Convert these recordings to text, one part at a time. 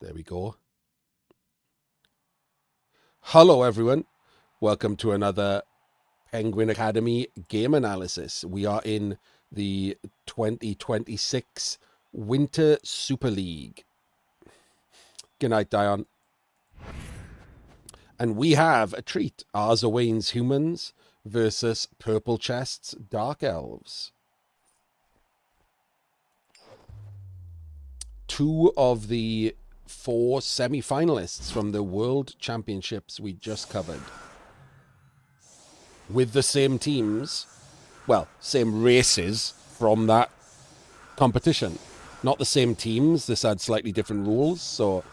There we go. Hello, everyone. Welcome to another Penguin Academy game analysis. We are in the 2026 Winter Super League. Good night, Dion. And we have a treat. Arzowane's humans versus PurpleChest's Dark Elves. Two of the 4 semi-finalists from the World Championships we just covered. With the same teams, well, same races from that competition. Not the same teams, this had slightly different rules, so...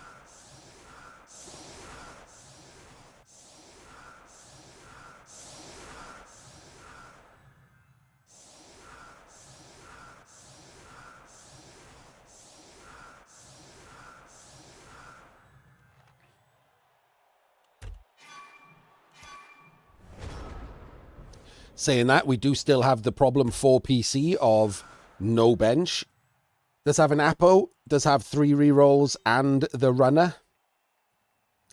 Saying that, we do still have the problem for PC of no bench. Does have an Apo, does have 3 rerolls and the runner,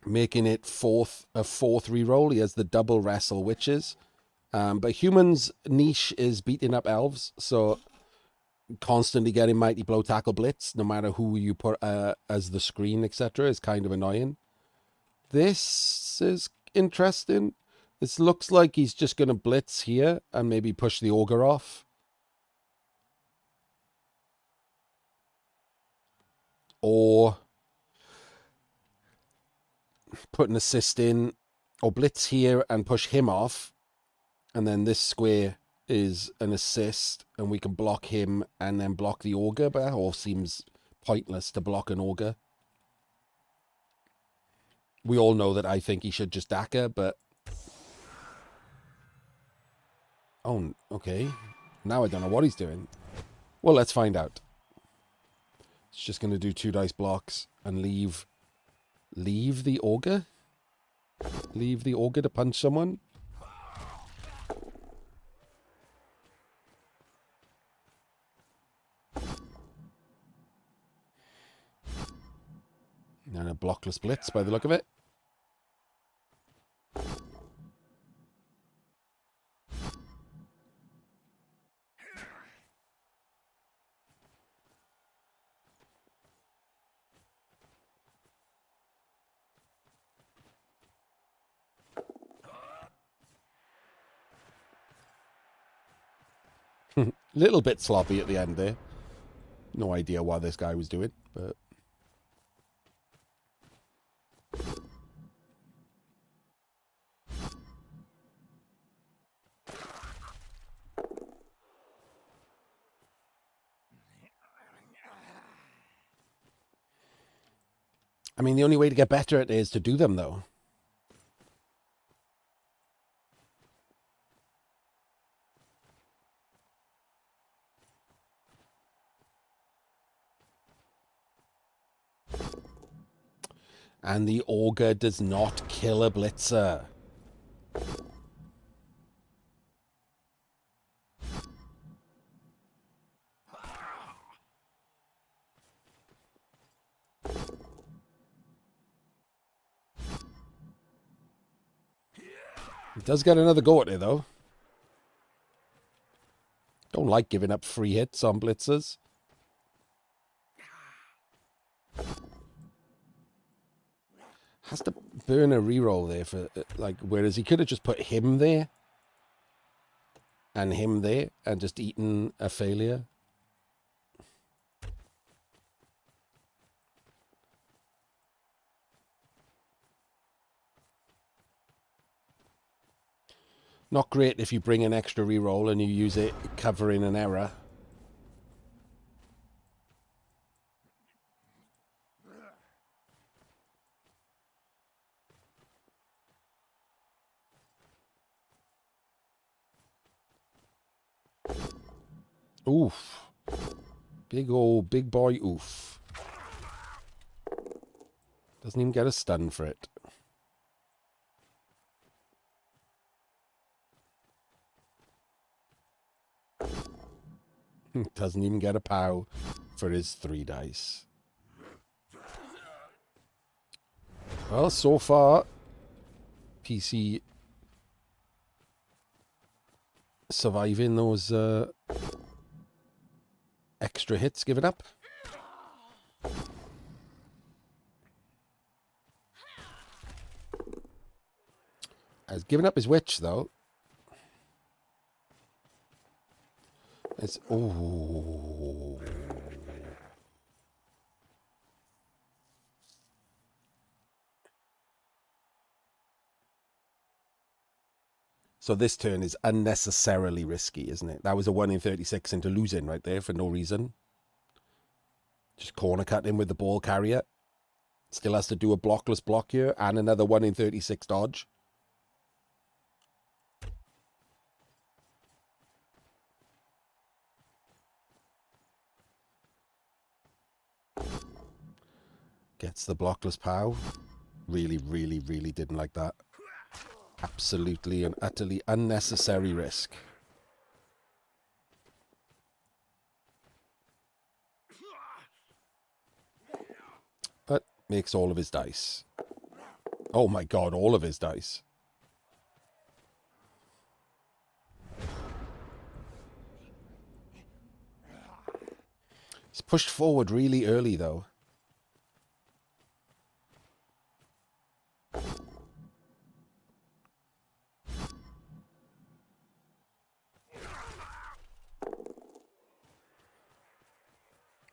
making it a fourth reroll. He has the double wrestle witches. But humans' niche is beating up elves, so constantly getting mighty blow tackle blitz, no matter who you put as the screen, etc., is kind of annoying. This is interesting. This looks like he's just going to blitz here and maybe push the ogre off. Or put an assist in, or blitz here and push him off. And then this square is an assist, and we can block him and then block the ogre, but that all seems pointless to block an ogre. We all know that I think he should just Daka, but... Oh, okay. Now I don't know what he's doing. Well, let's find out. It's just going to do 2 dice blocks and leave the ogre? Leave the ogre to punch someone? And a blockless blitz by the look of it. Little bit sloppy at the end there. No idea what this guy was doing, but... I mean, the only way to get better at it is to do them, though. And the ogre does not kill a blitzer. He does get another go at it, though. Don't like giving up free hits on blitzers. Has to burn a reroll there for, like, whereas he could have just put him there and him there and just eaten a failure. Not great if you bring an extra reroll and you use it covering an error. Oof. Big boy oof. Doesn't even get a stun for it. Doesn't even get a pow for his 3 dice. Well, so far, PC surviving those extra hits given up. Has given up his witch, though. It's... Oh. So this turn is unnecessarily risky, isn't it? That was a 1 in 36 into losing right there for no reason. Just corner cut him with the ball carrier. Still has to do a blockless block here and another 1 in 36 dodge. Gets the blockless pow. Really, really, really didn't like that. Absolutely and utterly unnecessary risk. But makes all of his dice. Oh my god, all of his dice. He's pushed forward really early, though.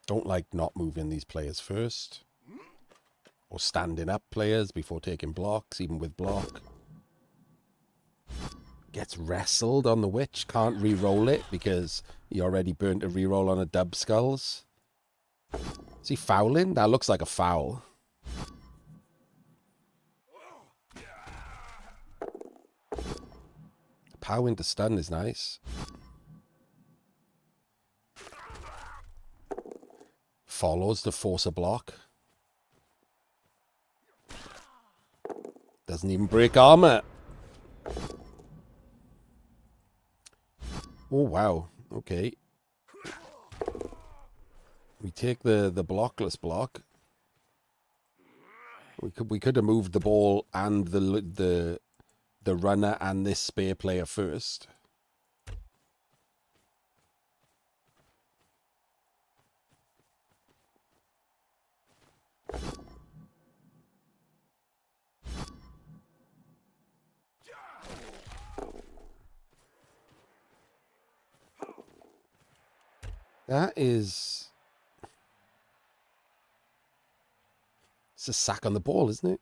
Don't like not moving these players first. Or standing up players before taking blocks, even with block. Gets wrestled on the witch. Can't re-roll it because he already burnt a re-roll on a dub skulls. Is he fouling? That looks like a foul. Pow into stun is nice. Follows to force a block. Doesn't even break armor. Oh, wow. Okay. We take the blockless block. We could have moved the ball and the runner and this spare player first. That is... It's a sack on the ball, isn't it?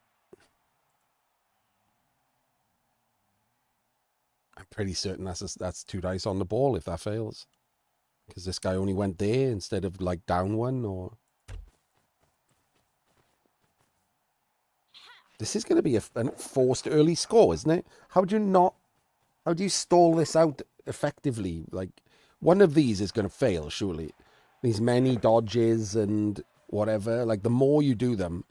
I'm pretty certain that's 2 dice on the ball if that fails. Because this guy only went there instead of, like, down 1 or... This is going to be a forced early score, isn't it? How do you stall this out effectively? Like, one of these is going to fail, surely. These many dodges and whatever. Like, the more you do them...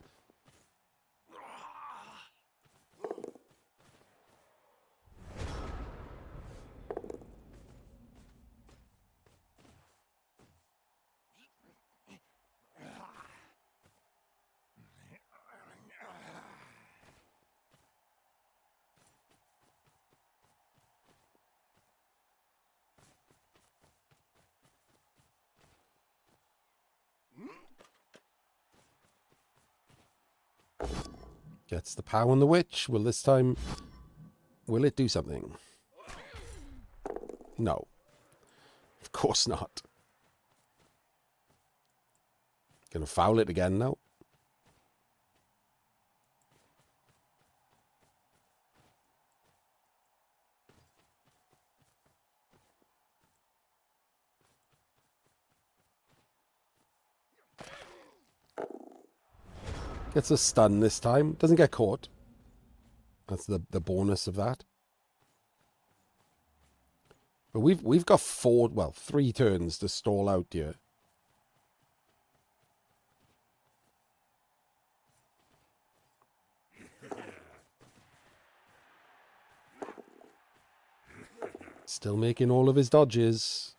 Gets the pow on the witch. Will this time... Will it do something? No. Of course not. Gonna foul it again now. Gets a stun this time. Doesn't get caught. That's the bonus of that. But we've got 3 turns to stall out here. Still making all of his dodges.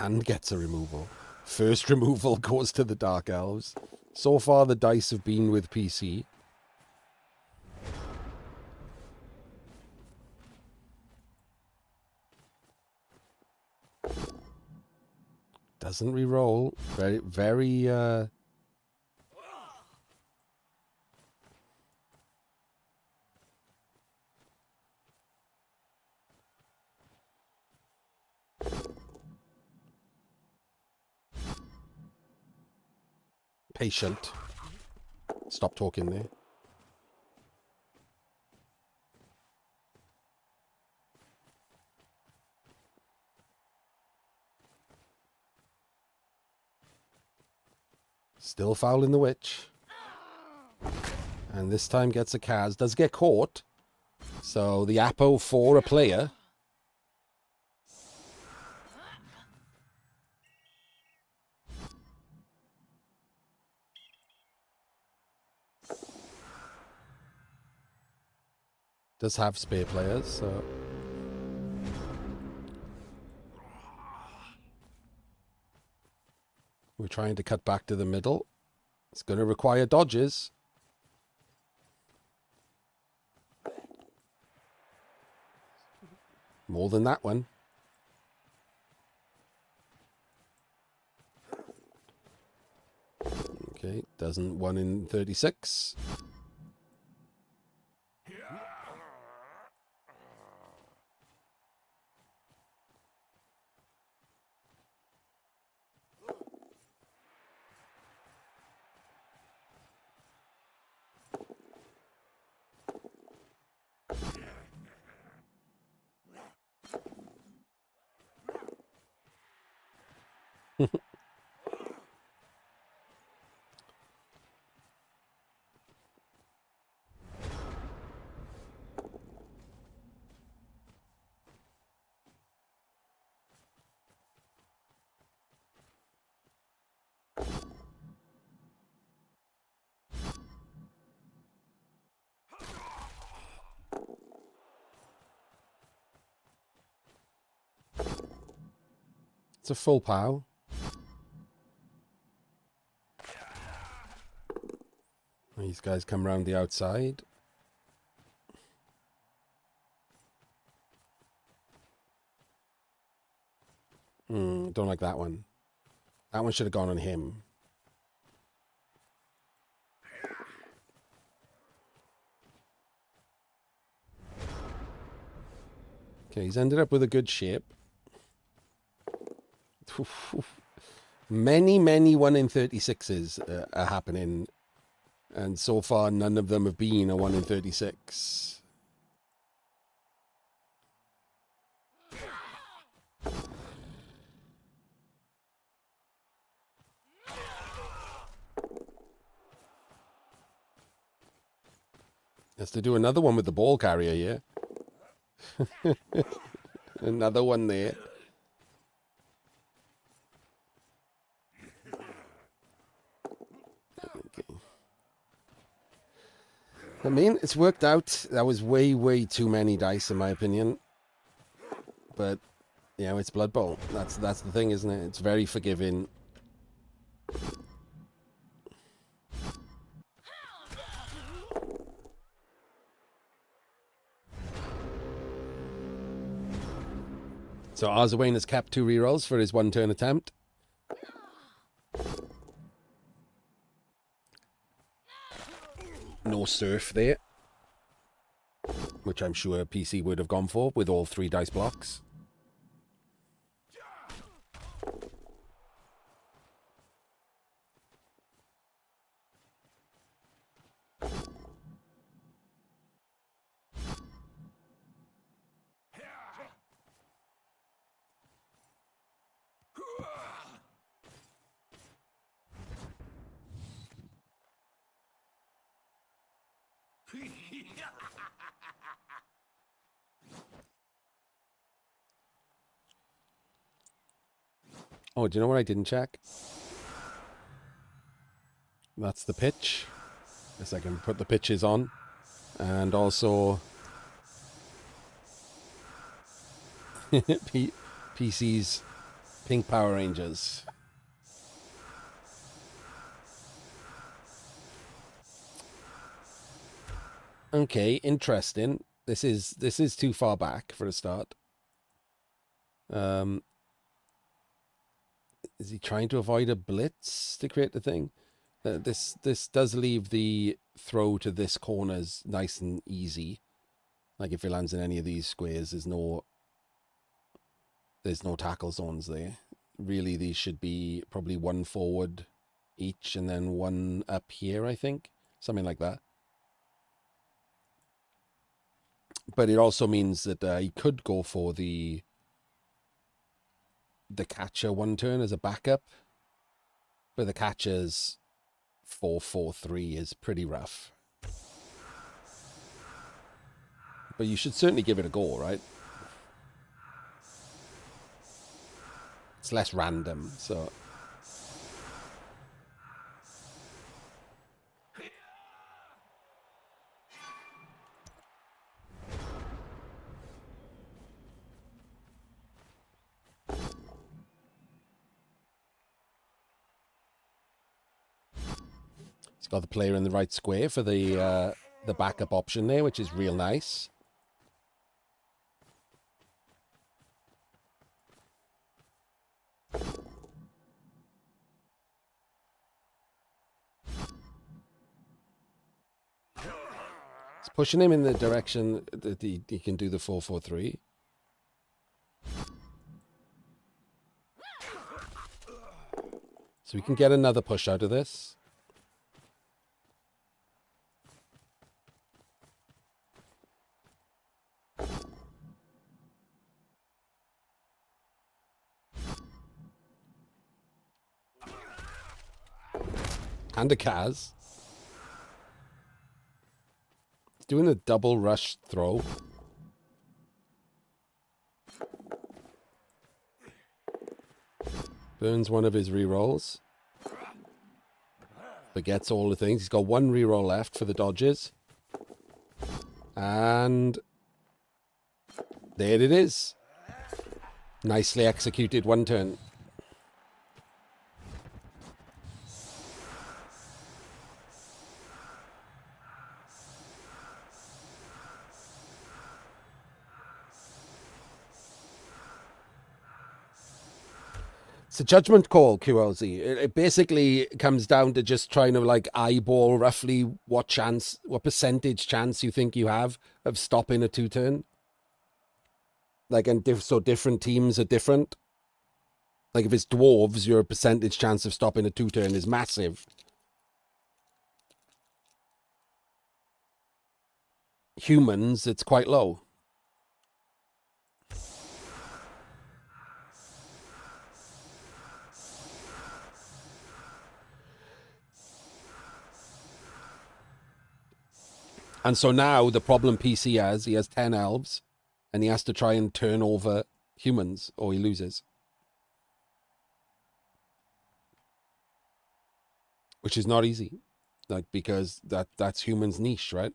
and gets a removal. First removal goes to the Dark Elves. So far, the dice have been with PC. Doesn't re-roll. Very, very, patient. Stop talking there. Still fouling the witch. And this time gets a Kaz. Does get caught. So the Apo for a player. Does have spare players, so... We're trying to cut back to the middle. It's going to require dodges. More than that one. Okay, doesn't 1 in 36. It's a full POW. These guys come round the outside. Don't like that one. That one should have gone on him. Okay, he's ended up with a good shape. Many 1 in 36s are happening. And so far, none of them have been a 1 in 36. Has to do another one with the ball carrier here. Another one there. I mean, it's worked out. That was way too many dice, in my opinion. But, you know, it's Blood Bowl. That's the thing, isn't it? It's very forgiving. So Arzowane has capped 2 rerolls for his 1-turn attempt. No surf there, which I'm sure PC would have gone for with all 3 dice blocks. Oh, do you know what I didn't check? That's the pitch. Guess I can put the pitches on. And also... PC's Pink Power Rangers. Okay, interesting. This is too far back for a start. Is he trying to avoid a blitz to create the thing? This does leave the throw to this corners nice and easy. Like if it lands in any of these squares, there's no tackle zones there. Really, these should be probably one forward each and then one up here, I think. Something like that. But it also means that he could go for the catcher one turn as a backup. But the catcher's 4-4-3 is pretty rough. But you should certainly give it a go, right? It's less random, so... It's got the player in the right square for the backup option there, which is real nice. It's pushing him in the direction that he can do the 4-4-3. So we can get another push out of this. And a Kaz. Doing a double rush throw. Burns one of his rerolls. But gets all the things. He's got one reroll left for the Dodgers. And there it is. Nicely executed one turn. It's a judgment call, QLZ. It basically comes down to just trying to like eyeball roughly what percentage chance you think you have of stopping a 2-turn. Like, and so different teams are different. Like if it's dwarves, your percentage chance of stopping a 2-turn is massive. Humans, it's quite low. And so now the problem PC has, he has 10 elves, and he has to try and turn over humans, or he loses. Which is not easy. Like, because that's humans' niche, right?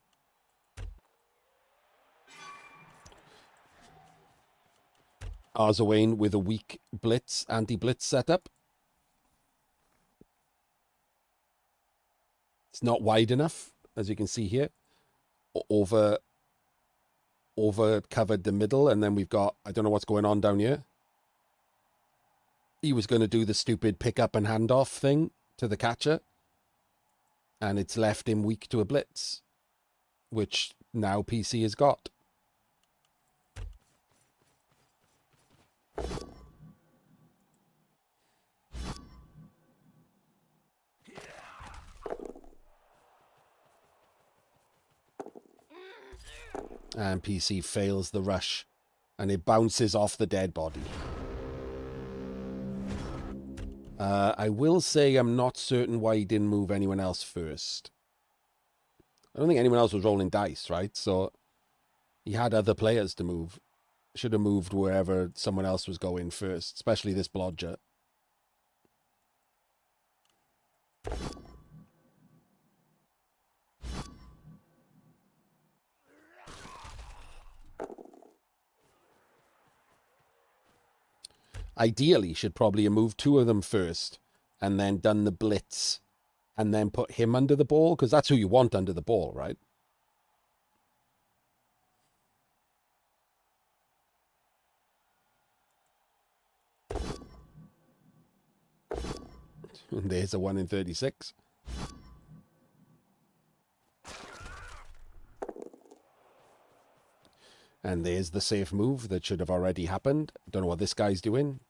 Arzowane with a weak blitz, anti-blitz setup. It's not wide enough, as you can see here. Over covered the middle, and then we've got, I don't know what's going on down here. He was going to do the stupid pick up and handoff thing to the catcher, and it's left him weak to a blitz, which now PC has got. And PC fails the rush, and it bounces off the dead body. I will say I'm not certain why he didn't move anyone else first. I don't think anyone else was rolling dice, right? So he had other players to move. Should have moved wherever someone else was going first, especially this blodger. ideally should probably have moved 2 of them first and then done the blitz and then put him under the ball, because that's who you want under the ball, right? And there's a 1 in 36. And there's the safe move that should have already happened. Don't know what this guy's doing.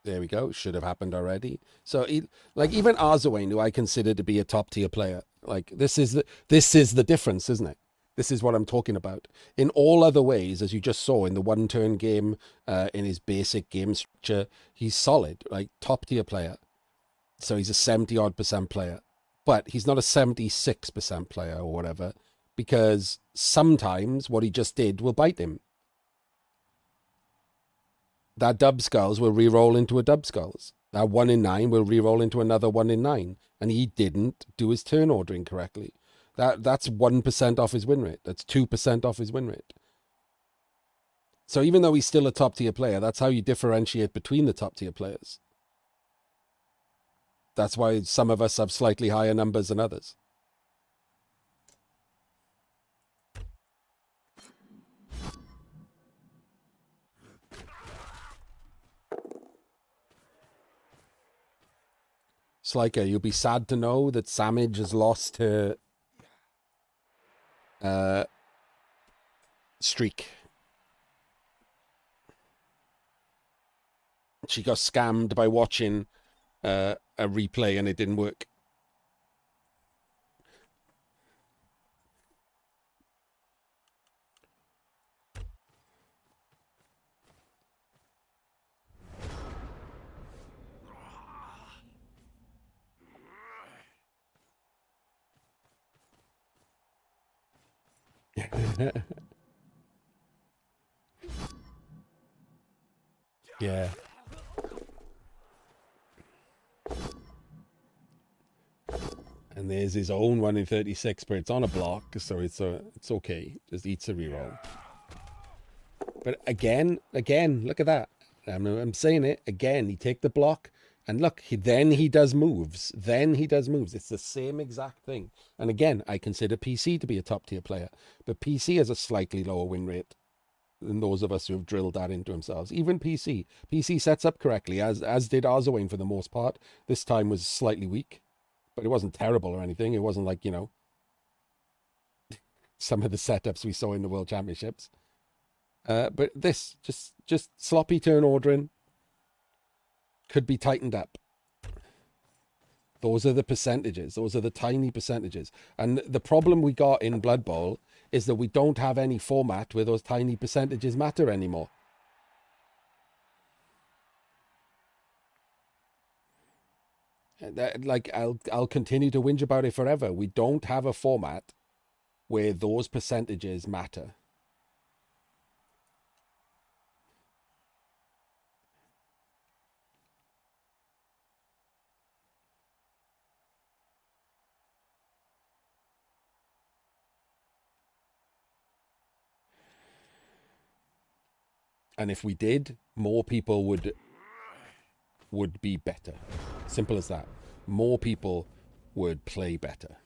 There we go. Should have happened already. So, like, even Arzowane, who I consider to be a top tier player, like, this is the difference, isn't it? This is what I'm talking about. In all other ways, as you just saw in the one-turn game, in his basic game structure, he's solid, like top tier player. So he's a 70-odd% player, but he's not a 76% player or whatever, because sometimes what he just did will bite him. That dub skulls will re-roll into a dub skulls. That 1 in 9 will re-roll into another 1 in 9. And he didn't do his turn ordering correctly. That's 1% off his win rate. That's 2% off his win rate. So even though he's still a top tier player, that's how you differentiate between the top tier players. That's why some of us have slightly higher numbers than others. Sliker, you'll be sad to know that Samage has lost her streak. She got scammed by watching a replay and it didn't work. Yeah. And there's his own 1 in 36, but it's on a block, so it's okay. Just eats a reroll. But again, look at that. I'm saying it again. He take the block, and look, then he does moves. It's the same exact thing. And again, I consider PC to be a top tier player, but PC has a slightly lower win rate than those of us who have drilled that into themselves. Even PC sets up correctly, as did Arzowane for the most part. This time was slightly weak, but it wasn't terrible or anything. It wasn't like, some of the setups we saw in the World Championships. But this, just sloppy turn ordering, could be tightened up. Those are the percentages. Those are the tiny percentages. And the problem we got in Blood Bowl is that we don't have any format where those tiny percentages matter anymore. Like, I'll continue to whinge about it forever. We don't have a format where those percentages matter. And if we did, more people would be better. Simple as that. More people would play better.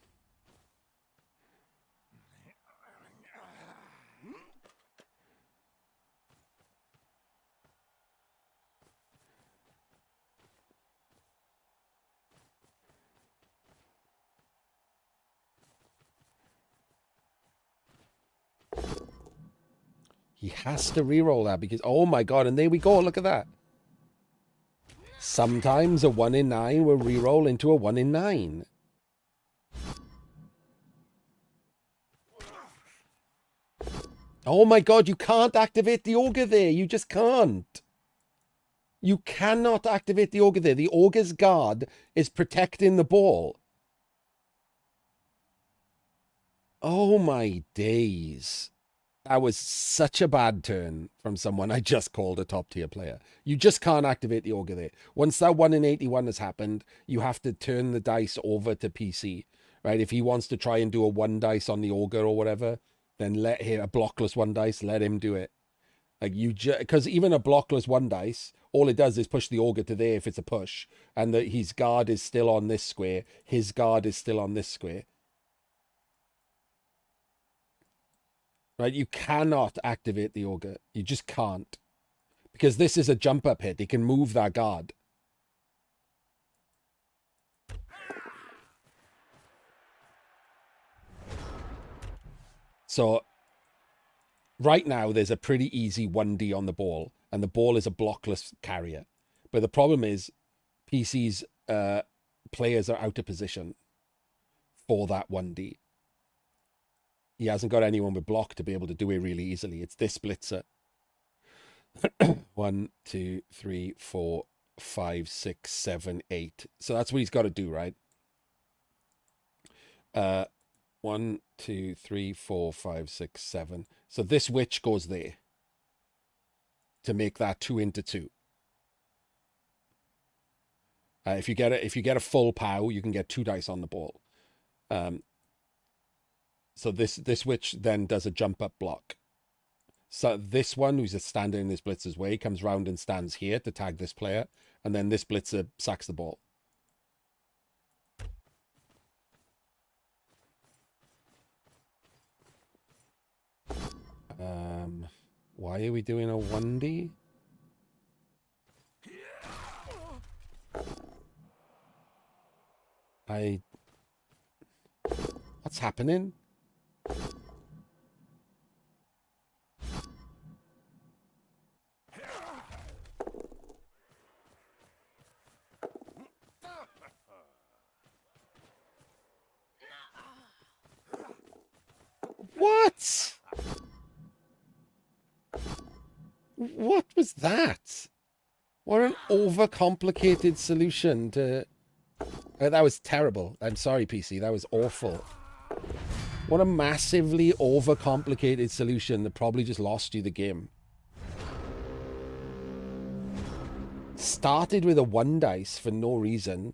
He has to reroll that because, oh my god, and there we go, look at that. Sometimes a 1 in 9 will reroll into a 1 in 9. Oh my god, you can't activate the Ogre there. You just can't. You cannot activate the Ogre there. The Ogre's guard is protecting the ball. Oh my days. That was such a bad turn from someone I just called a top tier player. You just can't activate the Ogre there. Once that 1 in 81 has happened, you have to turn the dice over to PC, right? If he wants to try and do a 1 dice on the ogre or whatever, then let him, a blockless 1 dice, let him do it. Like because even a blockless 1 dice, all it does is push the ogre to there if it's a push, and his guard is still on this square. His guard is still on this square. Right? You cannot activate the ogre. You just can't. Because this is a jump up hit. He can move that guard. So right now there's a pretty easy 1D on the ball, and the ball is a blockless carrier. But the problem is PC's players are out of position for that 1D. He hasn't got anyone with block to be able to do it really easily. It's this blitzer. 1, 2, 3, 4, 5, 6, 7, 8. So that's what he's got to do, right? 1, 2, 3, 4, 5, 6, 7. So this witch goes there to make that 2 into 2. If you get a full POW, you can get 2 dice on the ball. So this witch then does a jump up block. So this one, who's standing in this blitzer's way, comes round and stands here to tag this player, and then this blitzer sacks the ball. Why are we doing a 1D? What's happening? What? What was that? What an overcomplicated solution to... that was terrible. I'm sorry, PC. That was awful. What a massively overcomplicated solution that probably just lost you the game. Started with a 1 dice for no reason.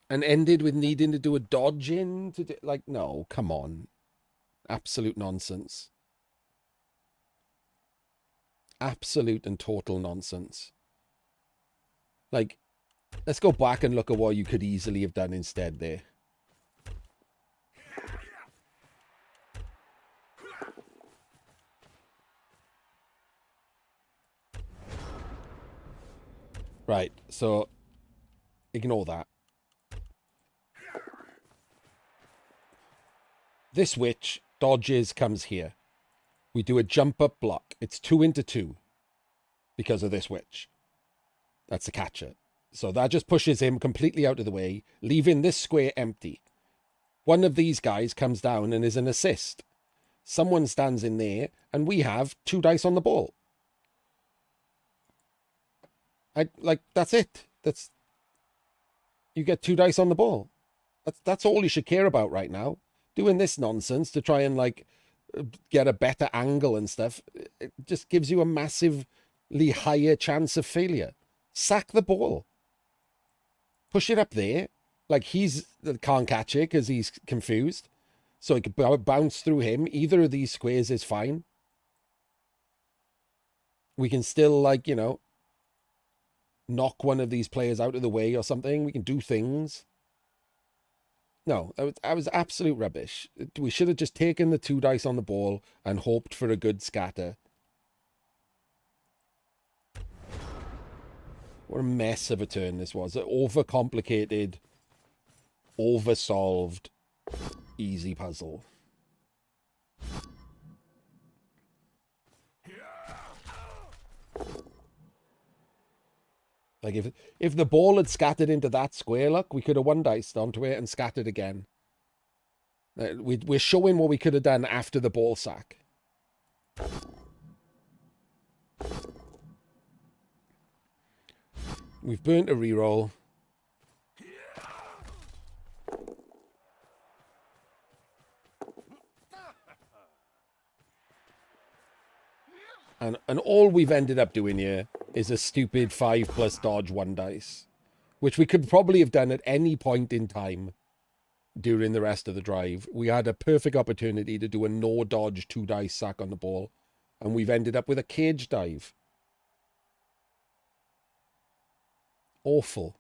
And ended with needing to do a dodge in to do... Like, no, come on. Absolute nonsense. Absolute and total nonsense. Like, let's go back and look at what you could easily have done instead there. Right, so ignore that. This witch dodges, comes here. We do a jump up block. It's 2 into 2 because of this witch. That's the catcher. So that just pushes him completely out of the way, leaving this square empty. One of these guys comes down and is an assist. Someone stands in there, and we have 2 dice on the ball. That's it. You get 2 dice on the ball. That's all you should care about right now. Doing this nonsense to try and get a better angle and stuff, it just gives you a massively higher chance of failure. Sack the ball. Push it up there. Like, can't catch it because he's confused. So it could bounce through him. Either of these squares is fine. We can still, knock one of these players out of the way or something. We can do things. No, that was absolute rubbish. We should have just taken the 2 dice on the ball and hoped for a good scatter. What a mess of a turn this was. An overcomplicated, oversolved, easy puzzle. Like, if the ball had scattered into that square, look, we could have 1 diced onto it and scattered again. We're showing what we could have done after the ball sack. We've burnt a reroll. And all we've ended up doing here is a stupid 5+ dodge 1 dice. which we could probably have done at any point in time during the rest of the drive. We had a perfect opportunity to do a no dodge 2-dice sack on the ball, and we've ended up with a cage dive. Awful.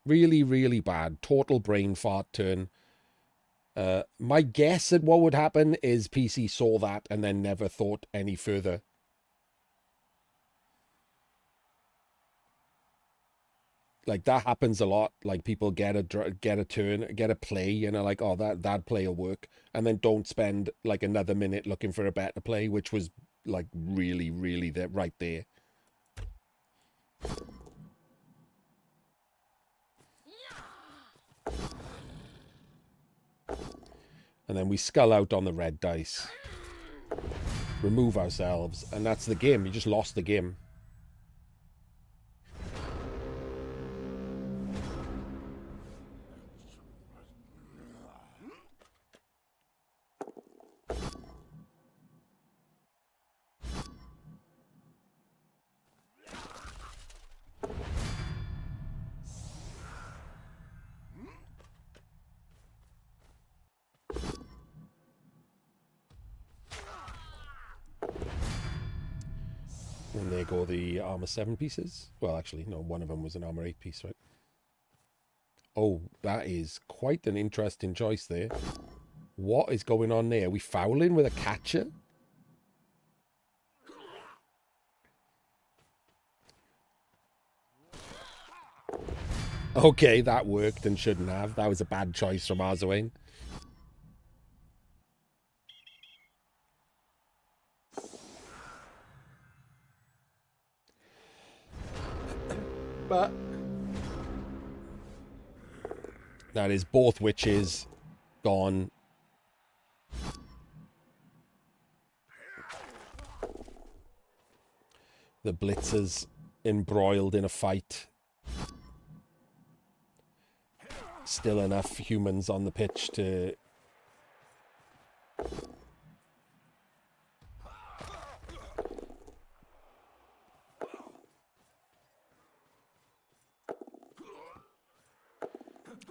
Really, really bad. Total brain fart turn. My guess at what would happen is PC saw that and then never thought any further. Like, that happens a lot. Like, people get a turn, get a play, and are like, oh, that play will work, and then don't spend like another minute looking for a better play, which was like really, really there, right there. And then we skull out on the red dice, remove ourselves, and that's the game. You just lost the game. And there go the armor 7 pieces. Well, actually, no, one of them was an armor 8 piece, right? Oh, that is quite an interesting choice there. What is going on there? Are we fouling with a catcher? Okay, that worked and shouldn't have. That was a bad choice from Arzowane. But that is both witches gone. The blitzers embroiled in a fight. Still enough humans on the pitch to...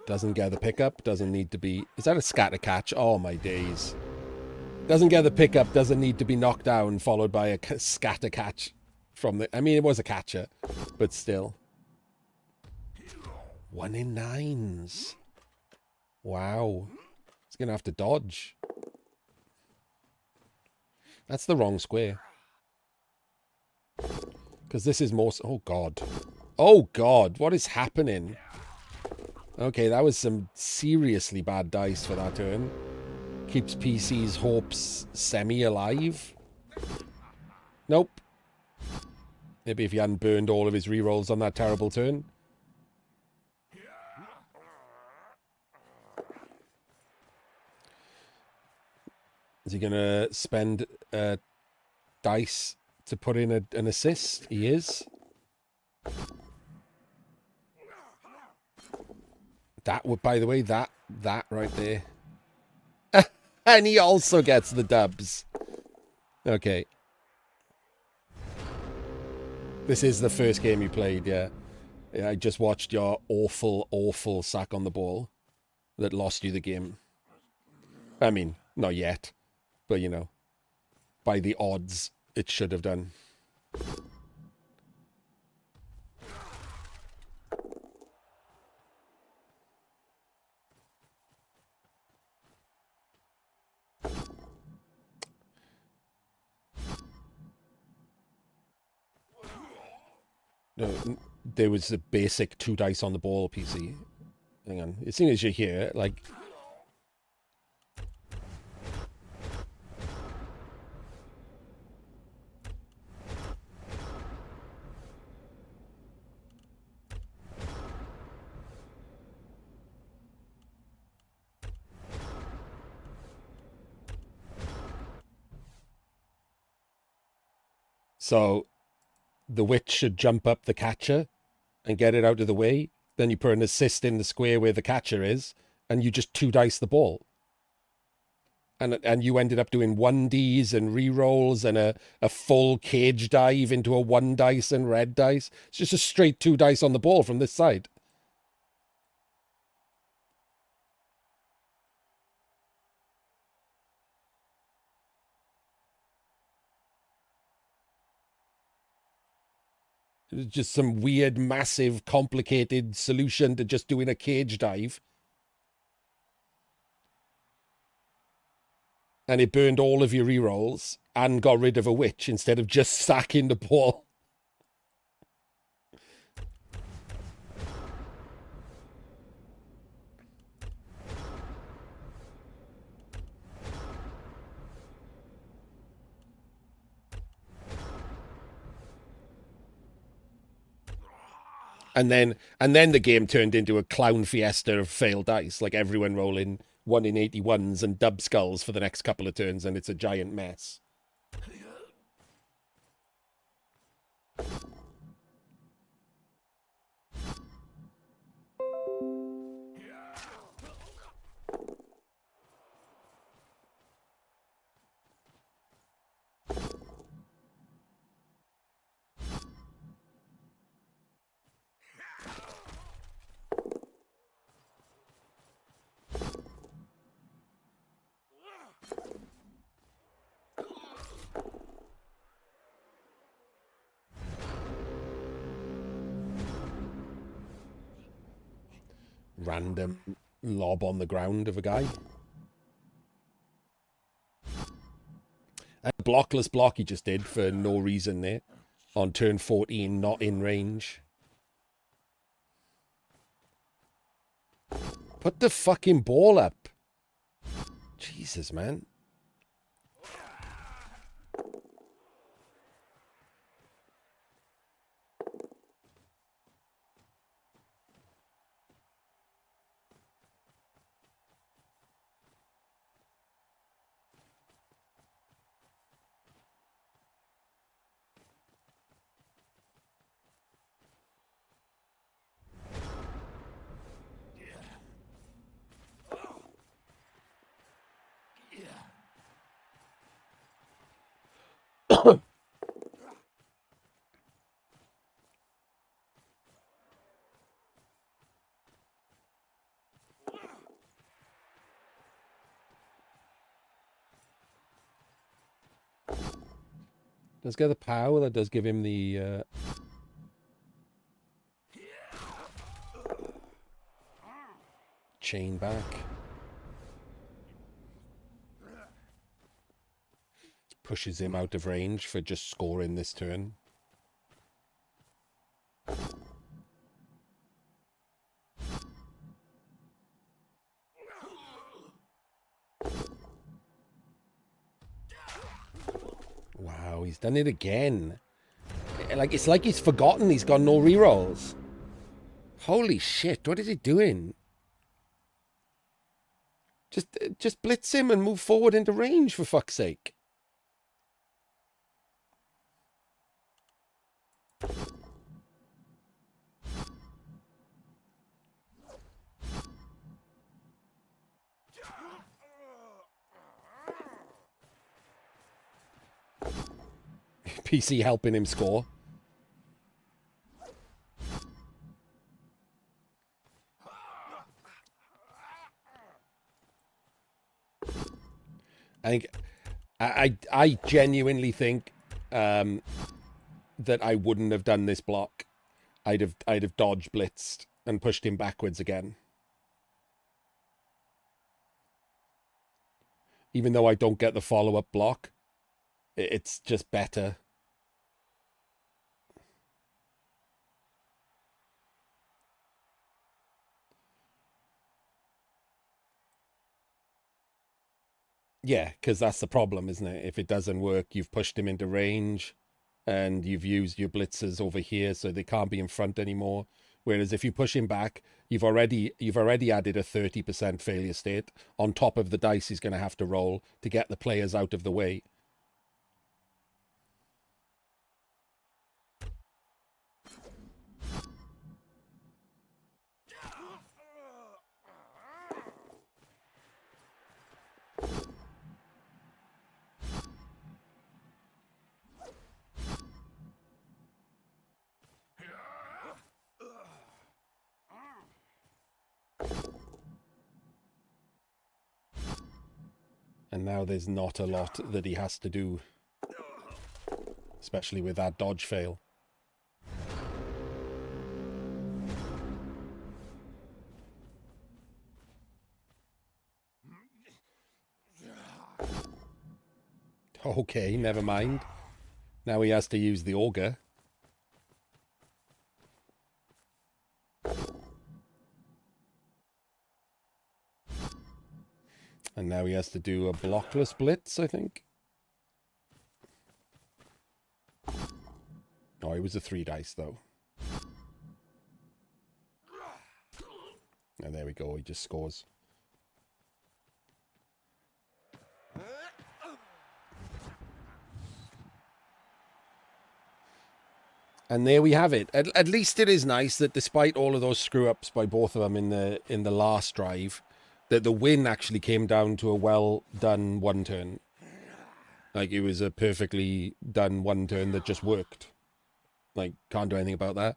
Doesn't get the pickup, doesn't need to be... Is that a scatter catch? Oh, my days. Doesn't get the pickup, doesn't need to be knocked down, followed by a scatter catch from the... I mean, it was a catcher, but still. 1 in 9s. Wow. It's going to have to dodge. That's the wrong square. Because this is more... Oh, God. Oh, God. What is happening? Okay, that was some seriously bad dice for that turn. Keeps PC's hopes semi-alive. Nope. Maybe if he hadn't burned all of his rerolls on that terrible turn. Is he going to spend dice to put in an assist? He is. That would, by the way, that right there. And he also gets the dubs. Okay. This is the first game you played, yeah. I just watched your awful, awful sack on the ball that lost you the game. I mean, not yet. But, you know, by the odds, it should have done. No, there was a basic 2 dice on the ball, PC. Hang on. As soon as you're here, like... So, the witch should jump up the catcher and get it out of the way. Then you put an assist in the square where the catcher is, and you just 2 dice the ball. And you ended up doing 1Ds and rerolls and a full cage dive into a 1 dice and red dice. It's just a straight 2 dice on the ball from this side. Just some weird, massive, complicated solution to just doing a cage dive. And it burned all of your rerolls and got rid of a witch instead of just sacking the ball. And then the game turned into a clown fiesta of failed dice, like everyone rolling 1 in 81s and dub skulls for the next couple of turns, and it's a giant mess. Random lob on the ground of a guy. A blockless block he just did for no reason there. On turn 14, not in range. Put the fucking ball up. Jesus, man. Does get the power, that does give him the chain back. Pushes him out of range for just scoring this turn. Wow, he's done it again. It's like he's forgotten he's got no rerolls. Holy shit, what is he doing? Just blitz him and move forward into range, for fuck's sake. PC helping him score. I genuinely think that I wouldn't have done this block. I'd have dodge blitzed and pushed him backwards again. Even though I don't get the follow-up block, it's just better. Yeah, because that's the problem, isn't it? If it doesn't work, you've pushed him into range and you've used your blitzers over here so they can't be in front anymore. Whereas if you push him back, you've already added a 30% failure state on top of the dice he's going to have to roll to get the players out of the way. And now there's not a lot that he has to do, especially with that dodge fail. Okay, never mind. Now he has to use the auger. And now he has to do a blockless blitz, I think. Oh, it was a 3 dice, though. And there we go, he just scores. And there we have it. At least it is nice that despite all of those screw-ups by both of them in the last drive, that the win actually came down to a well-done one turn. Like, it was a perfectly done one turn that just worked. Like, can't do anything about that.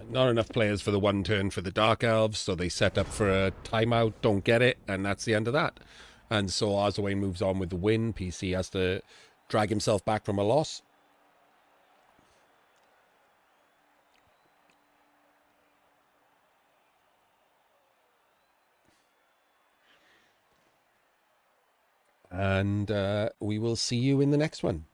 Not enough players for the one turn for the Dark Elves, so they set up for a timeout, don't get it, and that's the end of that. And so Arzowane moves on with the win. PC has to drag himself back from a loss. And we will see you in the next one.